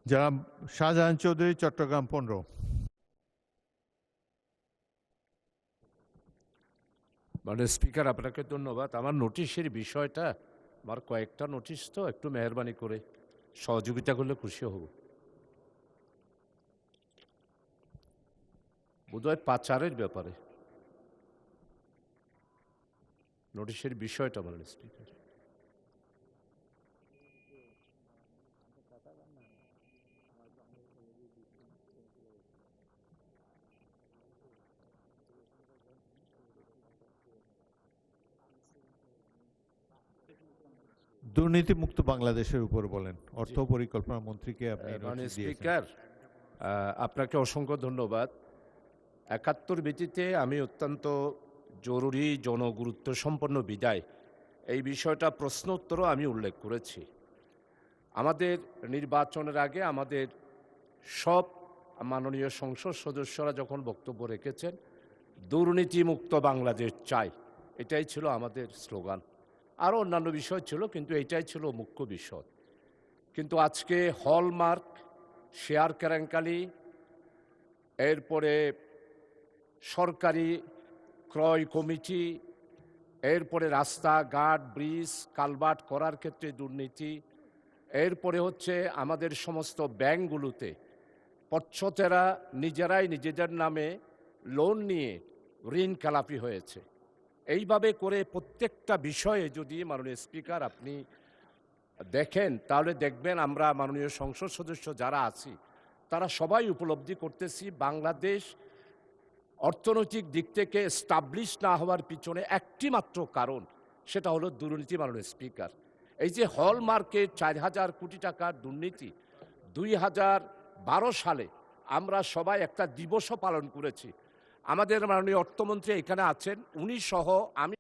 জনাব শাহজাহান চৌধুরী, চট্টগ্রাম 15। মানে স্পিকার, আপনাকে ধন্যবাদ। আমার নোটিশের বিষয়টা, আমার কয়েকটা নোটিশ তো, একটু মেহরবানি করে সহযোগিতা করলে খুশি হব। বোধহয় পাচারের ব্যাপারে নোটিশের বিষয়টা, মানে স্পিকার। দুর্নীতিমুক্ত বাংলাদেশের উপর বলেন, অর্থ পরিকল্পনা মন্ত্রীকে আপনি মানে নোটিশ দিয়েছেন। স্পিকার, আপনাকে অসংখ্য ধন্যবাদ। 71 ভিত্তিতে আমি অত্যন্ত জরুরি জনগুরুত্ব সম্পন্ন বিদায় এই বিষয়টা প্রশ্ন উত্তরও আমি উল্লেখ করেছি। আমাদের নির্বাচনের আগে আমাদের সব মাননীয় সংসদ সদস্যরা যখন বক্তব্য রেখেছেন, দুর্নীতিমুক্ত বাংলাদেশ চাই, এটাই ছিল আমাদের স্লোগান। আরও অন্যান্য বিষয় ছিল, কিন্তু এটাই ছিল মুখ্য বিষয়। কিন্তু আজকে হলমার্ক, শেয়ার কেলেঙ্কারি, এরপরে সরকারি ক্রয় কমিটি, এরপরে রাস্তাঘাট, ব্রিজ, কালভার্ট করার ক্ষেত্রে দুর্নীতি, এরপরে হচ্ছে আমাদের সমস্ত ব্যাংকগুলোতে পচ্ছতেরা নিজেরাই নিজেদের নামে লোন নিয়ে ঋণ খেলাপি হয়েছে। এইভাবে করে প্রত্যেকটা বিষয়ে যদি মাননীয় স্পিকার আপনি দেখেন, তাহলে দেখবেন আমরা মাননীয় সংসদ সদস্য যারা আছি তারা সবাই উপলব্ধি করতেছি বাংলাদেশ অর্থনৈতিক দিক থেকে এস্টাবলিশ না হওয়ার পিছনে একটি মাত্র কারণ, সেটা হলো দুর্নীতি। মাননীয় স্পিকার, এই যে হলমার্কে 4,000 কোটি টাকার দুর্নীতি 2012 সালে আমরা সবাই একটা দিবসও পালন করেছি। আমাদের মাননীয় অর্থমন্ত্রী এখানে আছেন, উনি সহ আমি